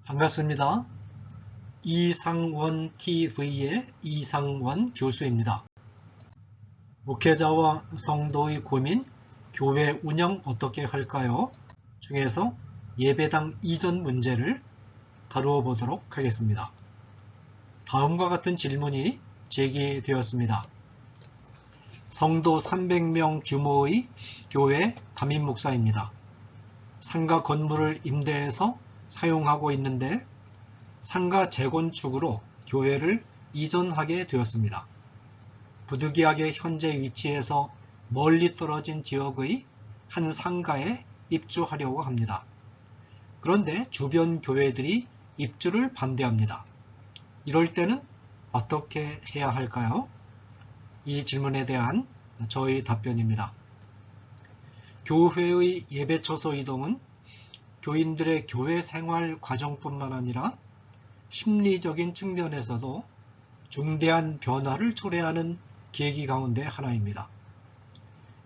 반갑습니다. 이상원 TV의 이상원 교수입니다. 목회자와 성도의 고민, 교회 운영 어떻게 할까요? 중에서 예배당 이전 문제를 다루어 보도록 하겠습니다. 다음과 같은 질문이 제기되었습니다. 성도 300명 규모의 교회 담임 목사입니다. 상가 건물을 임대해서 사용하고 있는데 상가 재건축으로 교회를 이전하게 되었습니다. 부득이하게 현재 위치에서 멀리 떨어진 지역의 한 상가에 입주하려고 합니다. 그런데 주변 교회들이 입주를 반대합니다. 이럴 때는 어떻게 해야 할까요? 이 질문에 대한 저의 답변입니다. 교회의 예배처소 이동은 교인들의 교회 생활 과정뿐만 아니라 심리적인 측면에서도 중대한 변화를 초래하는 계기 가운데 하나입니다.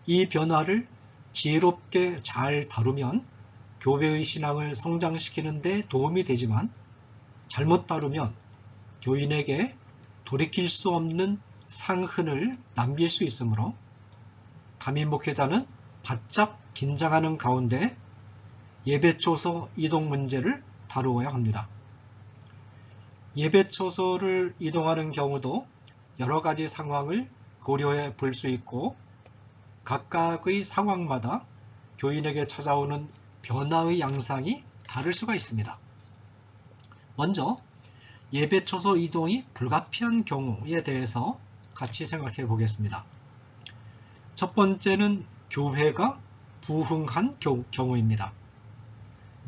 이 변화를 지혜롭게 잘 다루면 교회의 신앙을 성장시키는 데 도움이 되지만 잘못 다루면 교인에게 돌이킬 수 없는 상흔을 남길 수 있으므로 담임 목회자는 바짝 긴장하는 가운데 예배처소 이동 문제를 다루어야 합니다. 예배처소를 이동하는 경우도 여러 가지 상황을 고려해 볼 수 있고 각각의 상황마다 교인에게 찾아오는 변화의 양상이 다를 수가 있습니다. 먼저 예배처소 이동이 불가피한 경우에 대해서 같이 생각해 보겠습니다. 첫 번째는 교회가 부흥한 경우입니다.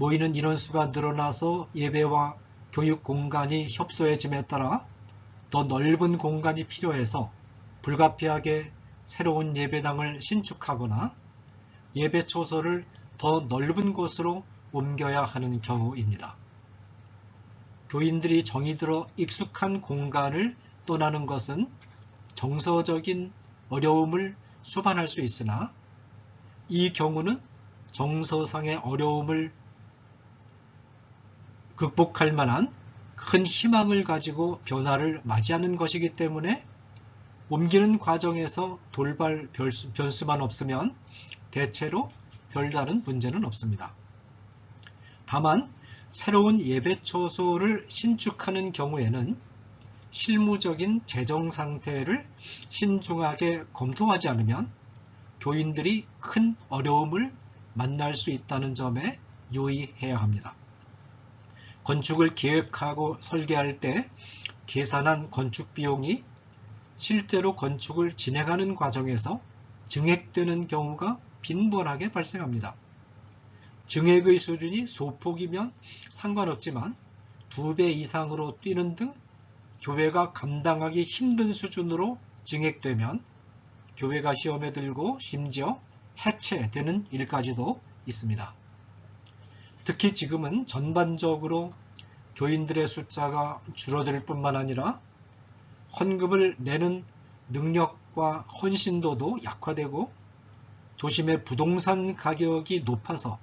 모이는 인원수가 늘어나서 예배와 교육 공간이 협소해짐에 따라 더 넓은 공간이 필요해서 불가피하게 새로운 예배당을 신축하거나 예배처소를 더 넓은 곳으로 옮겨야 하는 경우입니다. 교인들이 정이 들어 익숙한 공간을 떠나는 것은 정서적인 어려움을 수반할 수 있으나 이 경우는 정서상의 어려움을 극복할 만한 큰 희망을 가지고 변화를 맞이하는 것이기 때문에 옮기는 과정에서 돌발 변수만 없으면 대체로 별다른 문제는 없습니다. 다만 새로운 예배처소를 신축하는 경우에는 실무적인 재정 상태를 신중하게 검토하지 않으면 교인들이 큰 어려움을 만날 수 있다는 점에 유의해야 합니다. 건축을 계획하고 설계할 때 계산한 건축 비용이 실제로 건축을 진행하는 과정에서 증액되는 경우가 빈번하게 발생합니다. 증액의 수준이 소폭이면 상관없지만 2배 이상으로 뛰는 등 교회가 감당하기 힘든 수준으로 증액되면 교회가 시험에 들고 심지어 해체되는 일까지도 있습니다. 특히 지금은 전반적으로 교인들의 숫자가 줄어들 뿐만 아니라 헌금을 내는 능력과 헌신도도 약화되고 도심의 부동산 가격이 높아서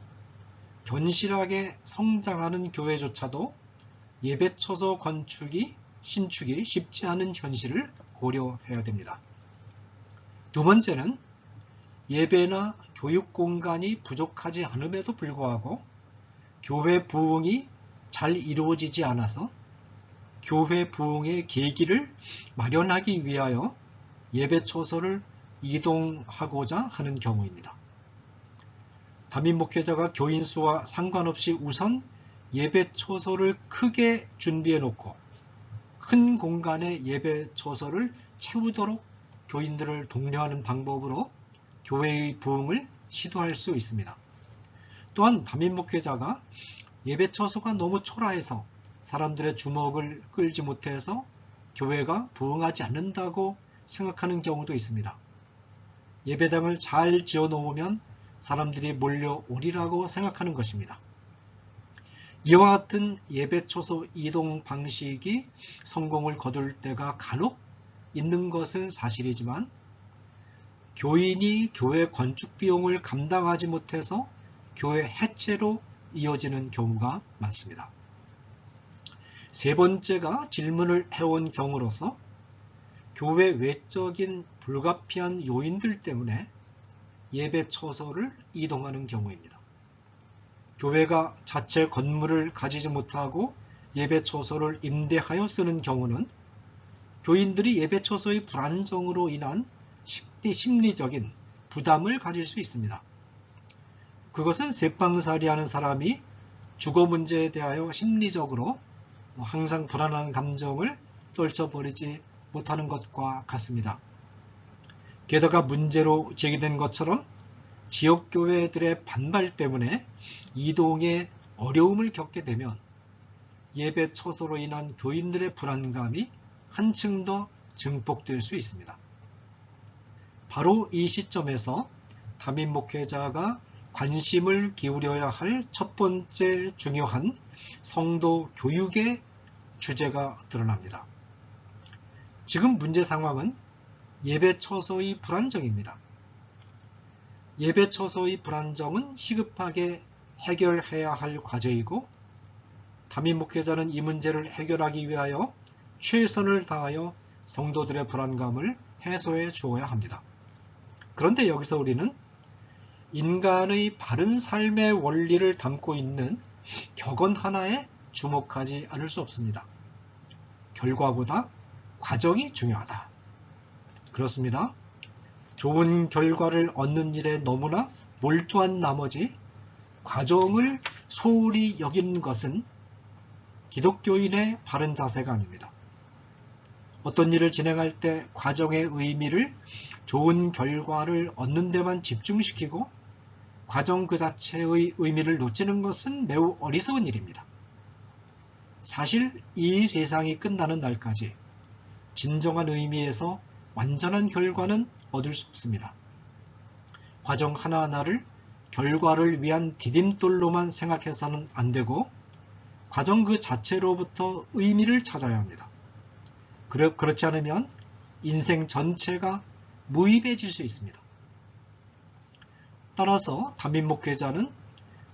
견실하게 성장하는 교회조차도 예배처소 신축이 쉽지 않은 현실을 고려해야 됩니다. 두 번째는 예배나 교육 공간이 부족하지 않음에도 불구하고 교회 부흥이 잘 이루어지지 않아서 교회 부흥의 계기를 마련하기 위하여 예배처소를 이동하고자 하는 경우입니다. 담임 목회자가 교인 수와 상관없이 우선 예배처소를 크게 준비해 놓고 큰 공간의 예배처소를 채우도록 교인들을 독려하는 방법으로 교회의 부흥을 시도할 수 있습니다. 또한 담임 목회자가 예배처소가 너무 초라해서 사람들의 주목을 끌지 못해서 교회가 부흥하지 않는다고 생각하는 경우도 있습니다. 예배당을 잘 지어 놓으면 사람들이 몰려오리라고 생각하는 것입니다. 이와 같은 예배처소 이동 방식이 성공을 거둘 때가 간혹 있는 것은 사실이지만 교인이 교회 건축 비용을 감당하지 못해서 교회 해체로 이어지는 경우가 많습니다. 세 번째가 질문을 해온 경우로서 교회 외적인 불가피한 요인들 때문에 예배 처소를 이동하는 경우입니다. 교회가 자체 건물을 가지지 못하고 예배 처소를 임대하여 쓰는 경우는 교인들이 예배 처소의 불안정으로 인한 심리적인 부담을 가질 수 있습니다. 그것은 새빵살이하는 사람이 주거 문제에 대하여 심리적으로 항상 불안한 감정을 떨쳐버리지 못하는 것과 같습니다. 게다가 문제로 제기된 것처럼 지역교회들의 반발 때문에 이동에 어려움을 겪게 되면 예배 처소로 인한 교인들의 불안감이 한층 더 증폭될 수 있습니다. 바로 이 시점에서 담임 목회자가 관심을 기울여야 할 첫 번째 중요한 성도 교육의 주제가 드러납니다. 지금 문제 상황은 예배 처소의 불안정입니다. 예배 처소의 불안정은 시급하게 해결해야 할 과제이고 담임 목회자는 이 문제를 해결하기 위하여 최선을 다하여 성도들의 불안감을 해소해 주어야 합니다. 그런데 여기서 우리는 인간의 바른 삶의 원리를 담고 있는 격언 하나에 주목하지 않을 수 없습니다. 결과보다 과정이 중요하다. 그렇습니다. 좋은 결과를 얻는 일에 너무나 몰두한 나머지 과정을 소홀히 여기는 것은 기독교인의 바른 자세가 아닙니다. 어떤 일을 진행할 때 과정의 의미를 좋은 결과를 얻는 데만 집중시키고 과정 그 자체의 의미를 놓치는 것은 매우 어리석은 일입니다. 사실 이 세상이 끝나는 날까지 진정한 의미에서 완전한 결과는 얻을 수 없습니다. 과정 하나하나를 결과를 위한 디딤돌로만 생각해서는 안 되고 과정 그 자체로부터 의미를 찾아야 합니다. 그렇지 않으면 인생 전체가 무의미해질 수 있습니다. 따라서 담임 목회자는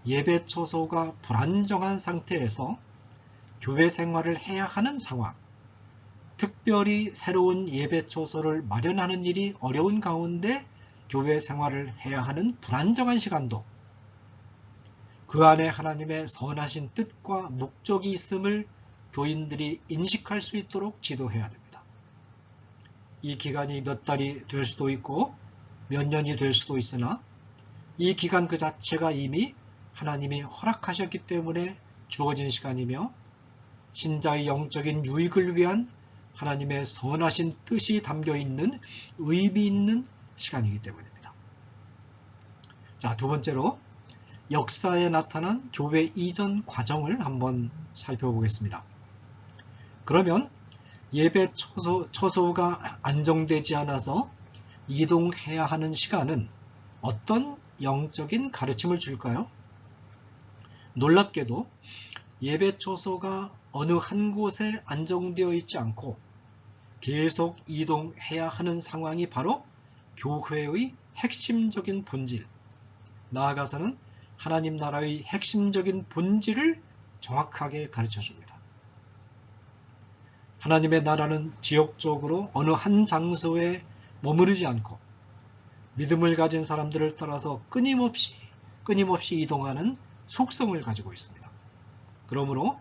예배 처소가 불안정한 상태에서 교회 생활을 해야 하는 상황, 특별히 새로운 예배 처소를 마련하는 일이 어려운 가운데 교회 생활을 해야 하는 불안정한 시간도 그 안에 하나님의 선하신 뜻과 목적이 있음을 교인들이 인식할 수 있도록 지도해야 됩니다. 이 기간이 몇 달이 될 수도 있고 몇 년이 될 수도 있으나 이 기간 그 자체가 이미 하나님이 허락하셨기 때문에 주어진 시간이며 신자의 영적인 유익을 위한 하나님의 선하신 뜻이 담겨있는 의미 있는 시간이기 때문입니다. 자, 두 번째로 역사에 나타난 교회 이전 과정을 한번 살펴보겠습니다. 그러면 예배 처소가 안정되지 않아서 이동해야 하는 시간은 어떤 영적인 가르침을 줄까요? 놀랍게도 예배 처소가 어느 한 곳에 안정되어 있지 않고 계속 이동해야 하는 상황이 바로 교회의 핵심적인 본질, 나아가서는 하나님 나라의 핵심적인 본질을 정확하게 가르쳐 줍니다. 하나님의 나라는 지역적으로 어느 한 장소에 머무르지 않고 믿음을 가진 사람들을 따라서 끊임없이 이동하는 속성을 가지고 있습니다. 그러므로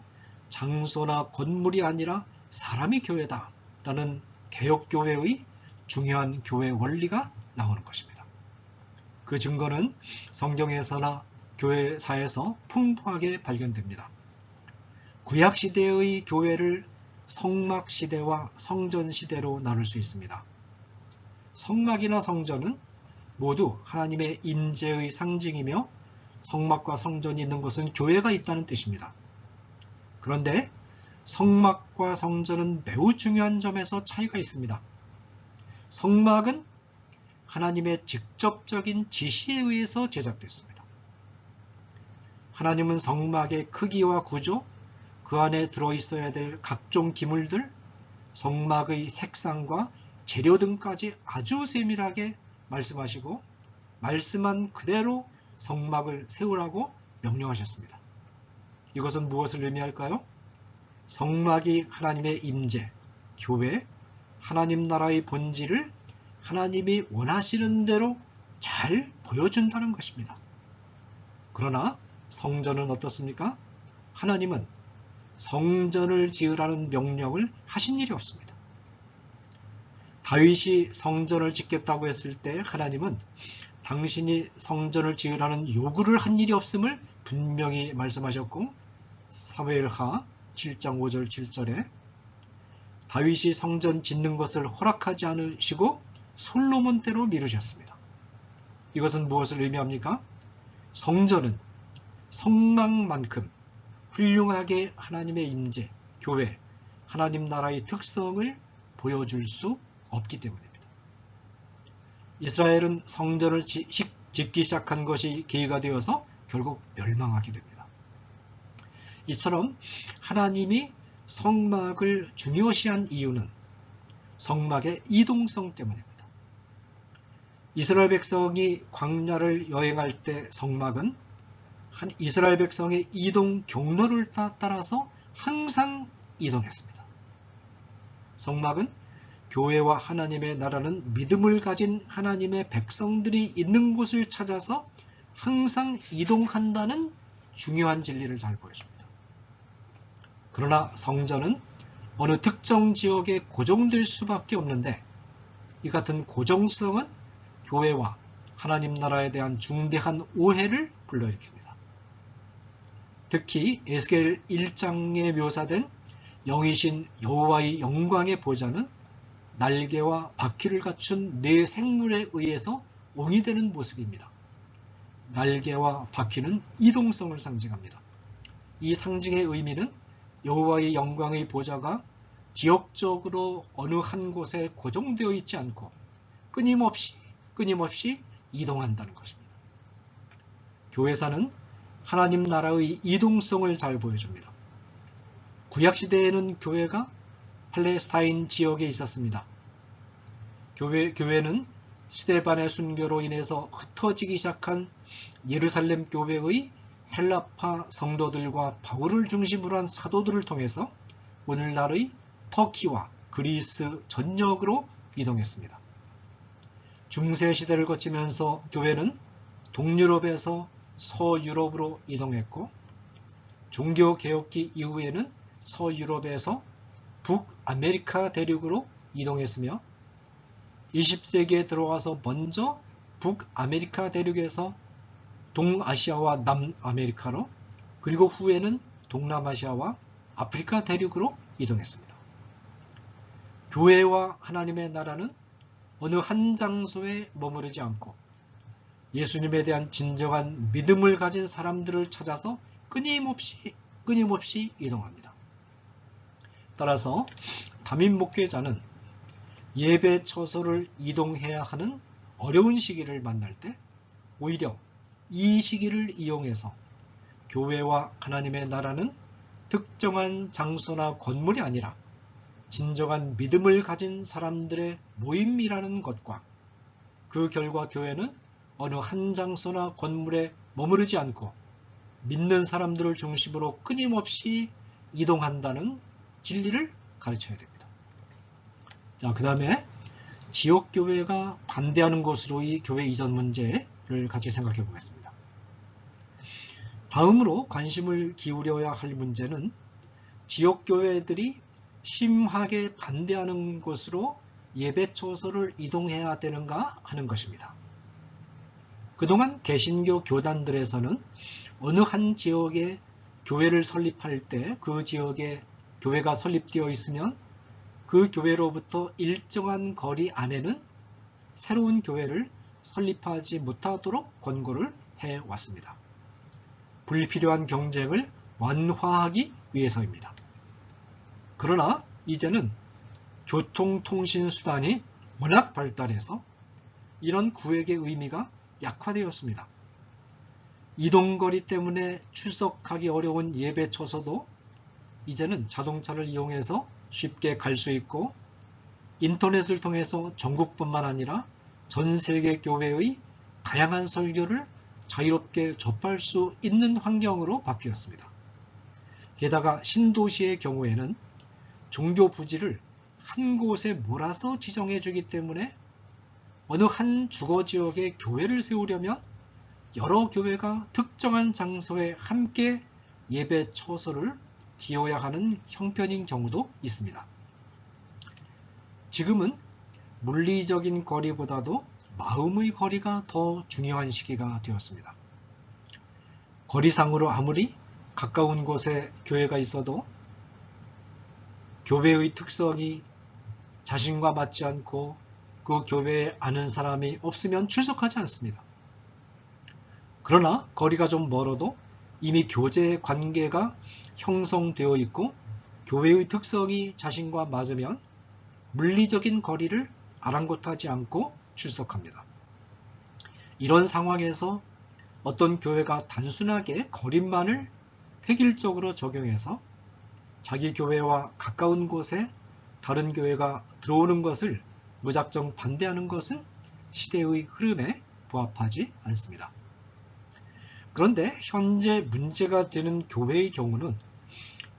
장소나 건물이 아니라 사람이 교회다라는 개혁교회의 중요한 교회 원리가 나오는 것입니다. 그 증거는 성경에서나 교회사에서 풍부하게 발견됩니다. 구약시대의 교회를 성막시대와 성전시대로 나눌 수 있습니다. 성막이나 성전은 모두 하나님의 임재의 상징이며 성막과 성전이 있는 곳은 교회가 있다는 뜻입니다. 그런데 성막과 성전은 매우 중요한 점에서 차이가 있습니다. 성막은 하나님의 직접적인 지시에 의해서 제작됐습니다. 하나님은 성막의 크기와 구조, 그 안에 들어있어야 될 각종 기물들, 성막의 색상과 재료 등까지 아주 세밀하게 말씀하시고 말씀한 그대로 성막을 세우라고 명령하셨습니다. 이것은 무엇을 의미할까요? 성막이 하나님의 임재, 교회, 하나님 나라의 본질을 하나님이 원하시는 대로 잘 보여준다는 것입니다. 그러나 성전은 어떻습니까? 하나님은 성전을 지으라는 명령을 하신 일이 없습니다. 다윗이 성전을 짓겠다고 했을 때 하나님은 당신이 성전을 지으라는 요구를 한 일이 없음을 분명히 말씀하셨고, 사무엘하 7장 5절 7절에 다윗이 성전 짓는 것을 허락하지 않으시고 솔로몬 때로 미루셨습니다. 이것은 무엇을 의미합니까? 성전은 성막만큼 훌륭하게 하나님의 임재, 교회, 하나님 나라의 특성을 보여줄 수 없기 때문입니다. 이스라엘은 성전을 짓기 시작한 것이 계기가 되어서 결국 멸망하게 됩니다. 이처럼 하나님이 성막을 중요시한 이유는 성막의 이동성 때문입니다. 이스라엘 백성이 광야를 여행할 때 성막은 이스라엘 백성의 이동 경로를 따라서 항상 이동했습니다. 성막은 교회와 하나님의 나라는 믿음을 가진 하나님의 백성들이 있는 곳을 찾아서 항상 이동한다는 중요한 진리를 잘 보여줍니다. 그러나 성전은 어느 특정 지역에 고정될 수밖에 없는데, 이 같은 고정성은 교회와 하나님 나라에 대한 중대한 오해를 불러일으킵니다. 특히 에스겔 1장에 묘사된 영이신 여호와의 영광의 보좌는 날개와 바퀴를 갖춘 네 생물에 의해서 옹이되는 모습입니다. 날개와 바퀴는 이동성을 상징합니다. 이 상징의 의미는 여호와의 영광의 보좌가 지역적으로 어느 한 곳에 고정되어 있지 않고 끊임없이 이동한다는 것입니다. 교회사는 하나님 나라의 이동성을 잘 보여줍니다. 구약시대에는 교회가 팔레스타인 지역에 있었습니다. 교회는 스데반의 순교로 인해서 흩어지기 시작한 예루살렘 교회의 헬라파 성도들과 바울을 중심으로 한 사도들을 통해서 오늘날의 터키와 그리스 전역으로 이동했습니다. 중세시대를 거치면서 교회는 동유럽에서 서유럽으로 이동했고, 종교개혁기 이후에는 서유럽에서 북아메리카 대륙으로 이동했으며, 20세기에 들어와서 먼저 북아메리카 대륙에서 동아시아와 남아메리카로, 그리고 후에는 동남아시아와 아프리카 대륙으로 이동했습니다. 교회와 하나님의 나라는 어느 한 장소에 머무르지 않고 예수님에 대한 진정한 믿음을 가진 사람들을 찾아서 끊임없이 이동합니다. 따라서 담임 목회자는 예배 처소를 이동해야 하는 어려운 시기를 만날 때 오히려 이 시기를 이용해서 교회와 하나님의 나라는 특정한 장소나 건물이 아니라 진정한 믿음을 가진 사람들의 모임이라는 것과, 그 결과 교회는 어느 한 장소나 건물에 머무르지 않고 믿는 사람들을 중심으로 끊임없이 이동한다는 진리를 가르쳐야 됩니다. 자, 그 다음에 지역교회가 반대하는 것으로의 교회 이전 문제를 같이 생각해 보겠습니다. 다음으로 관심을 기울여야 할 문제는 지역교회들이 심하게 반대하는 곳으로 예배처소를 이동해야 되는가 하는 것입니다. 그동안 개신교 교단들에서는 어느 한 지역에 교회를 설립할 때 그 지역에 교회가 설립되어 있으면 그 교회로부터 일정한 거리 안에는 새로운 교회를 설립하지 못하도록 권고를 해왔습니다. 불필요한 경쟁을 완화하기 위해서입니다. 그러나 이제는 교통통신수단이 워낙 발달해서 이런 구획의 의미가 약화되었습니다. 이동거리 때문에 출석하기 어려운 예배처소도 이제는 자동차를 이용해서 쉽게 갈 수 있고, 인터넷을 통해서 전국뿐만 아니라 전 세계 교회의 다양한 설교를 자유롭게 접할 수 있는 환경으로 바뀌었습니다. 게다가 신도시의 경우에는 종교 부지를 한 곳에 몰아서 지정해 주기 때문에 어느 한 주거지역에 교회를 세우려면 여러 교회가 특정한 장소에 함께 예배 처소를 지어야 하는 형편인 경우도 있습니다. 지금은 물리적인 거리보다도 마음의 거리가 더 중요한 시기가 되었습니다. 거리상으로 아무리 가까운 곳에 교회가 있어도 교회의 특성이 자신과 맞지 않고 그 교회에 아는 사람이 없으면 출석하지 않습니다. 그러나 거리가 좀 멀어도 이미 교제 관계가 형성되어 있고 교회의 특성이 자신과 맞으면 물리적인 거리를 아랑곳하지 않고 출석합니다. 이런 상황에서 어떤 교회가 단순하게 거리만을 획일적으로 적용해서 자기 교회와 가까운 곳에 다른 교회가 들어오는 것을 무작정 반대하는 것은 시대의 흐름에 부합하지 않습니다. 그런데 현재 문제가 되는 교회의 경우는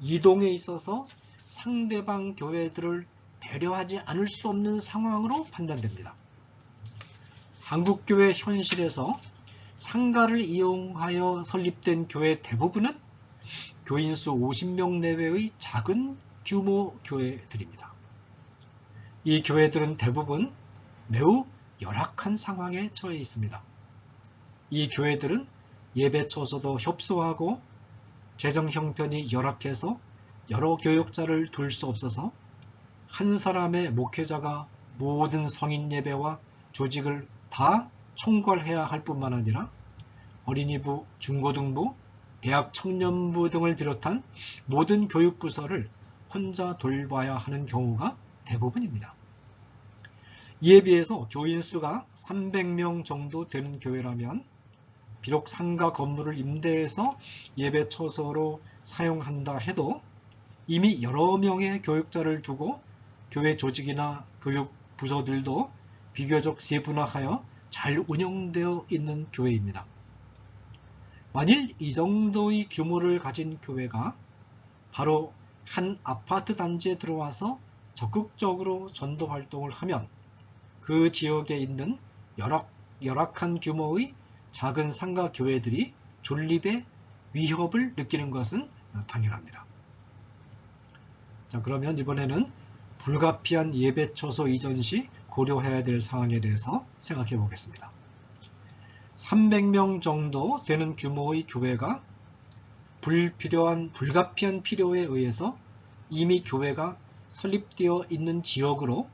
이동에 있어서 상대방 교회들을 배려하지 않을 수 없는 상황으로 판단됩니다. 한국교회 현실에서 상가를 이용하여 설립된 교회 대부분은 교인수 50명 내외의 작은 규모 교회들입니다. 이 교회들은 대부분 매우 열악한 상황에 처해 있습니다. 이 교회들은 예배 처소도 협소하고 재정 형편이 열악해서 여러 교역자를 둘 수 없어서 한 사람의 목회자가 모든 성인 예배와 조직을 다 총괄해야 할 뿐만 아니라 어린이부, 중고등부, 대학 청년부 등을 비롯한 모든 교육부서를 혼자 돌봐야 하는 경우가 대부분입니다. 이에 비해서 교인 수가 300명 정도 되는 교회라면 비록 상가 건물을 임대해서 예배 처소로 사용한다 해도 이미 여러 명의 교육자를 두고 교회 조직이나 교육 부서들도 비교적 세분화하여 잘 운영되어 있는 교회입니다. 만일 이 정도의 규모를 가진 교회가 바로 한 아파트 단지에 들어와서 적극적으로 전도 활동을 하면 그 지역에 있는 열악한 규모의 작은 상가 교회들이 존립의 위협을 느끼는 것은 당연합니다. 자, 그러면 이번에는 불가피한 예배 처소 이전 시 고려해야 될 상황에 대해서 생각해 보겠습니다. 300명 정도 되는 규모의 교회가 불가피한 필요에 의해서 이미 교회가 설립되어 있는 지역으로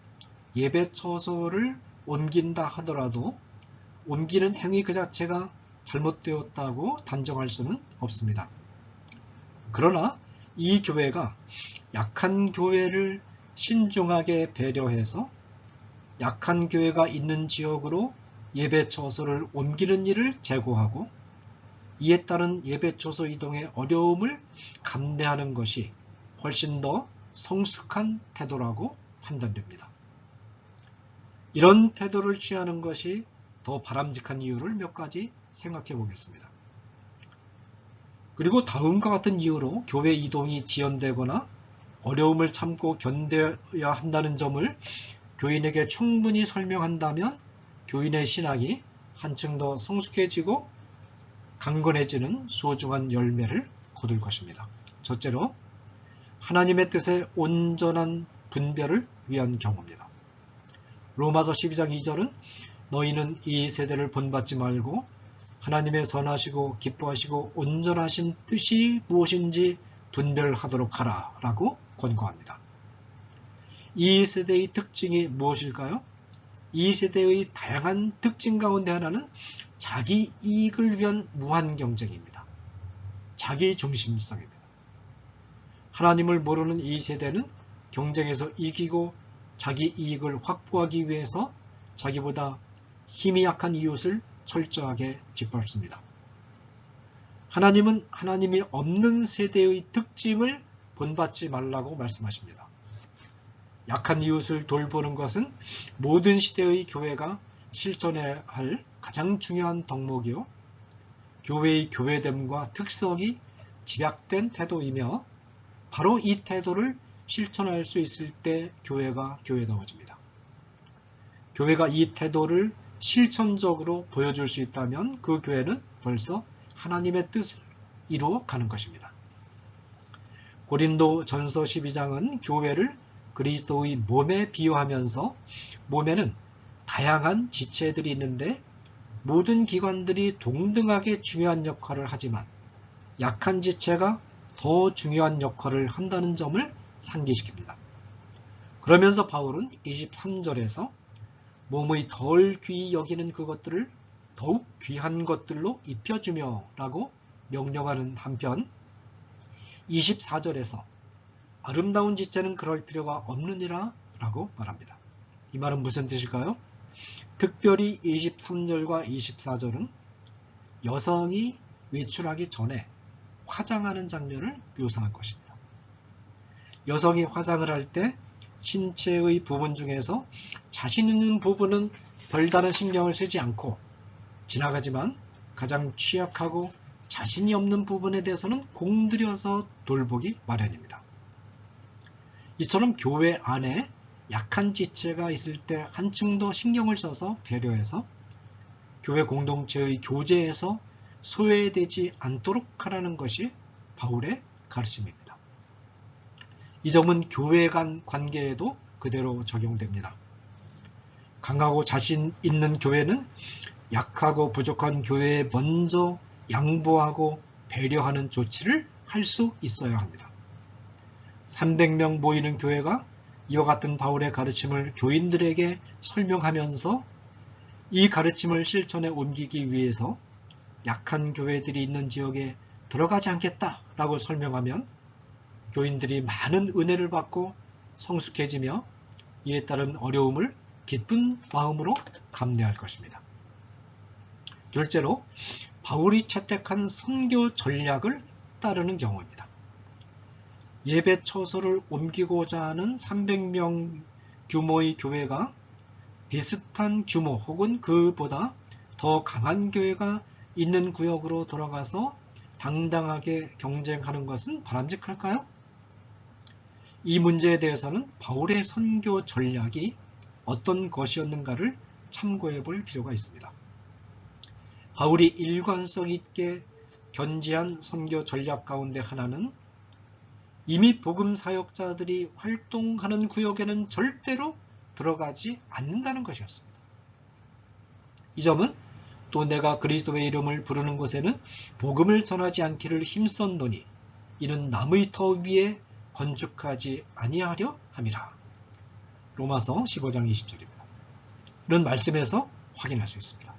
예배 처소를 옮긴다 하더라도 옮기는 행위 그 자체가 잘못되었다고 단정할 수는 없습니다. 그러나 이 교회가 약한 교회를 신중하게 배려해서 약한 교회가 있는 지역으로 예배 처소를 옮기는 일을 제고하고 이에 따른 예배 처소 이동의 어려움을 감내하는 것이 훨씬 더 성숙한 태도라고 판단됩니다. 이런 태도를 취하는 것이 더 바람직한 이유를 몇 가지 생각해 보겠습니다. 그리고 다음과 같은 이유로 교회 이동이 지연되거나 어려움을 참고 견뎌야 한다는 점을 교인에게 충분히 설명한다면 교인의 신앙이 한층 더 성숙해지고 강건해지는 소중한 열매를 거둘 것입니다. 첫째로 하나님의 뜻의 온전한 분별을 위한 경우입니다. 로마서 12장 2절은 너희는 이 세대를 본받지 말고 하나님의 선하시고 기뻐하시고 온전하신 뜻이 무엇인지 분별하도록 하라 라고 권고합니다. 이 세대의 특징이 무엇일까요? 이 세대의 다양한 특징 가운데 하나는 자기 이익을 위한 무한 경쟁입니다. 자기 중심성입니다. 하나님을 모르는 이 세대는 경쟁에서 이기고 자기 이익을 확보하기 위해서 자기보다 힘이 약한 이웃을 철저하게 짓밟습니다. 하나님은 하나님이 없는 세대의 특징을 본받지 말라고 말씀하십니다. 약한 이웃을 돌보는 것은 모든 시대의 교회가 실천해야 할 가장 중요한 덕목이요. 교회의 교회됨과 특성이 집약된 태도이며 바로 이 태도를 실천할 수 있을 때 교회가 교회다워집니다. 교회가 이 태도를 실천적으로 보여줄 수 있다면 그 교회는 벌써 하나님의 뜻을 이루어 가는 것입니다. 고린도 전서 12장은 교회를 그리스도의 몸에 비유하면서 몸에는 다양한 지체들이 있는데 모든 기관들이 동등하게 중요한 역할을 하지만 약한 지체가 더 중요한 역할을 한다는 점을 상기시킵니다. 그러면서 바울은 23절에서 몸의 덜 귀히 여기는 그것들을 더욱 귀한 것들로 입혀주며 라고 명령하는 한편 24절에서 아름다운 지체는 그럴 필요가 없느니라 라고 말합니다. 이 말은 무슨 뜻일까요? 특별히 23절과 24절은 여성이 외출하기 전에 화장하는 장면을 묘사할 것입니다. 여성이 화장을 할 때 신체의 부분 중에서 자신 있는 부분은 별다른 신경을 쓰지 않고 지나가지만 가장 취약하고 자신이 없는 부분에 대해서는 공들여서 돌보기 마련입니다. 이처럼 교회 안에 약한 지체가 있을 때 한층 더 신경을 써서 배려해서 교회 공동체의 교제에서 소외되지 않도록 하라는 것이 바울의 가르침입니다. 이 점은 교회 간 관계에도 그대로 적용됩니다. 강하고 자신 있는 교회는 약하고 부족한 교회에 먼저 양보하고 배려하는 조치를 할 수 있어야 합니다. 300명 모이는 교회가 이와 같은 바울의 가르침을 교인들에게 설명하면서 이 가르침을 실천에 옮기기 위해서 약한 교회들이 있는 지역에 들어가지 않겠다라고 설명하면 교인들이 많은 은혜를 받고 성숙해지며 이에 따른 어려움을 기쁜 마음으로 감내할 것입니다. 둘째로 바울이 채택한 선교 전략을 따르는 경우입니다. 예배 처소를 옮기고자 하는 300명 규모의 교회가 비슷한 규모 혹은 그보다 더 강한 교회가 있는 구역으로 돌아가서 당당하게 경쟁하는 것은 바람직할까요? 이 문제에 대해서는 바울의 선교 전략이 어떤 것이었는가를 참고해 볼 필요가 있습니다. 바울이 일관성 있게 견지한 선교 전략 가운데 하나는 이미 복음 사역자들이 활동하는 구역에는 절대로 들어가지 않는다는 것이었습니다. 이 점은 또 내가 그리스도의 이름을 부르는 곳에는 복음을 전하지 않기를 힘썼노니 이는 남의 터 위에 건축하지 아니하려 함이라. 로마서 15장 20절입니다. 이런 말씀에서 확인할 수 있습니다.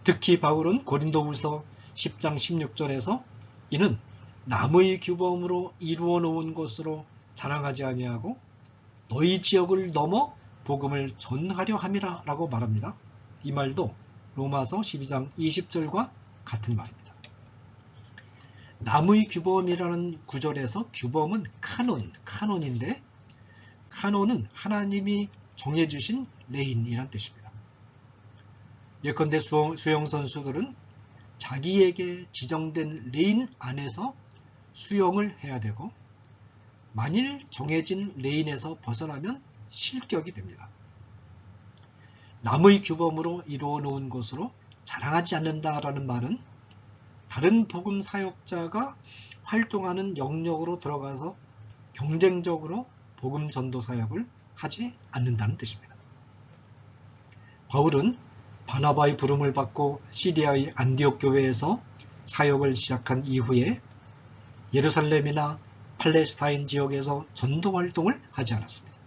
특히 바울은 고린도후서 10장 16절에서 이는 남의 규범으로 이루어 놓은 것으로 자랑하지 아니하고 너희 지역을 넘어 복음을 전하려 함이라 라고 말합니다. 이 말도 로마서 12장 20절과 같은 말입니다. 남의 규범이라는 구절에서 규범은 카논인데 카논은 하나님이 정해주신 레인이란 뜻입니다. 예컨대 수영 선수들은 자기에게 지정된 레인 안에서 수영을 해야 되고 만일 정해진 레인에서 벗어나면 실격이 됩니다. 남의 규범으로 이루어 놓은 것으로 자랑하지 않는다라는 말은 다른 복음 사역자가 활동하는 영역으로 들어가서 경쟁적으로 복음 전도 사역을 하지 않는다는 뜻입니다. 바울은 바나바의 부름을 받고 시리아의 안디옥 교회에서 사역을 시작한 이후에 예루살렘이나 팔레스타인 지역에서 전도 활동을 하지 않았습니다.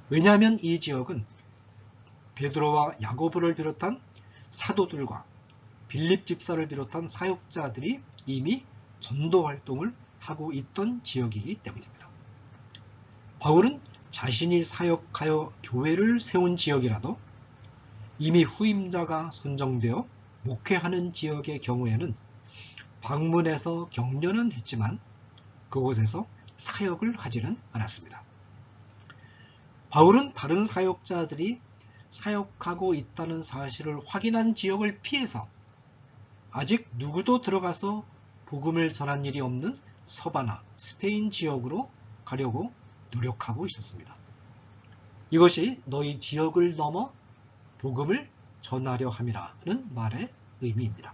왜냐하면 이 지역은 베드로와 야고보를 비롯한 사도들과 빌립 집사를 비롯한 사역자들이 이미 전도 활동을 하고 있던 지역이기 때문입니다. 바울은 자신이 사역하여 교회를 세운 지역이라도 이미 후임자가 선정되어 목회하는 지역의 경우에는 방문해서 격려는 했지만 그곳에서 사역을 하지는 않았습니다. 바울은 다른 사역자들이 사역하고 있다는 사실을 확인한 지역을 피해서 아직 누구도 들어가서 복음을 전한 일이 없는 서바나, 스페인 지역으로 가려고 노력하고 있었습니다. 이것이 너희 지역을 넘어 복음을 전하려 함이라는 말의 의미입니다.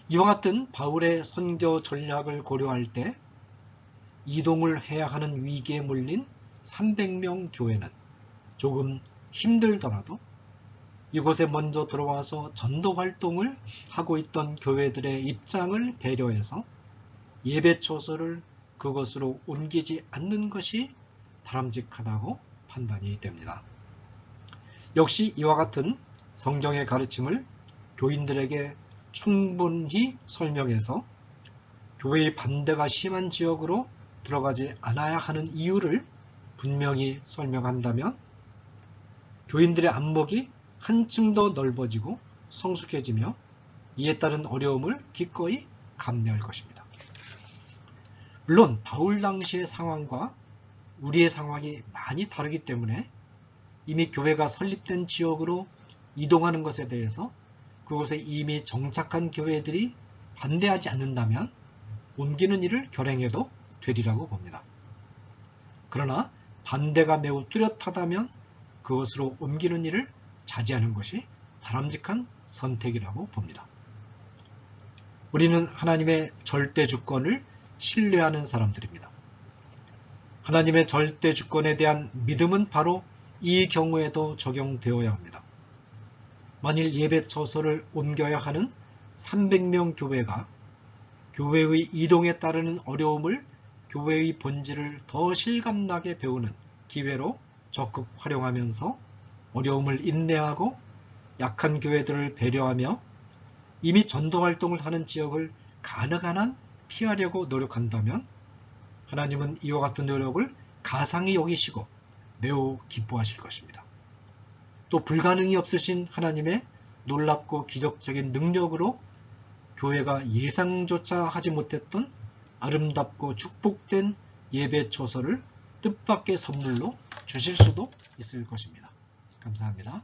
이와 같은 바울의 선교 전략을 고려할 때 이동을 해야 하는 위기에 몰린 300명 교회는 조금 힘들더라도 이곳에 먼저 들어와서 전도 활동을 하고 있던 교회들의 입장을 배려해서 예배 초소를 그것으로 옮기지 않는 것이 바람직하다고 판단이 됩니다. 역시 이와 같은 성경의 가르침을 교인들에게 충분히 설명해서 교회의 반대가 심한 지역으로 들어가지 않아야 하는 이유를 분명히 설명한다면 교인들의 안목이 한층 더 넓어지고 성숙해지며 이에 따른 어려움을 기꺼이 감내할 것입니다. 물론 바울 당시의 상황과 우리의 상황이 많이 다르기 때문에 이미 교회가 설립된 지역으로 이동하는 것에 대해서 그곳에 이미 정착한 교회들이 반대하지 않는다면 옮기는 일을 결행해도 되리라고 봅니다. 그러나 반대가 매우 뚜렷하다면 그것으로 옮기는 일을 자제하는 것이 바람직한 선택이라고 봅니다. 우리는 하나님의 절대 주권을 신뢰하는 사람들입니다. 하나님의 절대 주권에 대한 믿음은 바로 이 경우에도 적용되어야 합니다. 만일 예배 처소를 옮겨야 하는 300명 교회가 교회의 이동에 따르는 어려움을 교회의 본질을 더 실감나게 배우는 기회로 적극 활용하면서 어려움을 인내하고 약한 교회들을 배려하며 이미 전도 활동을 하는 지역을 가능한 한 피하려고 노력한다면 하나님은 이와 같은 노력을 가상히 여기시고 매우 기뻐하실 것입니다. 또 불가능이 없으신 하나님의 놀랍고 기적적인 능력으로 교회가 예상조차 하지 못했던 아름답고 축복된 예배 초소를 뜻밖의 선물로 주실 수도 있을 것입니다. 감사합니다.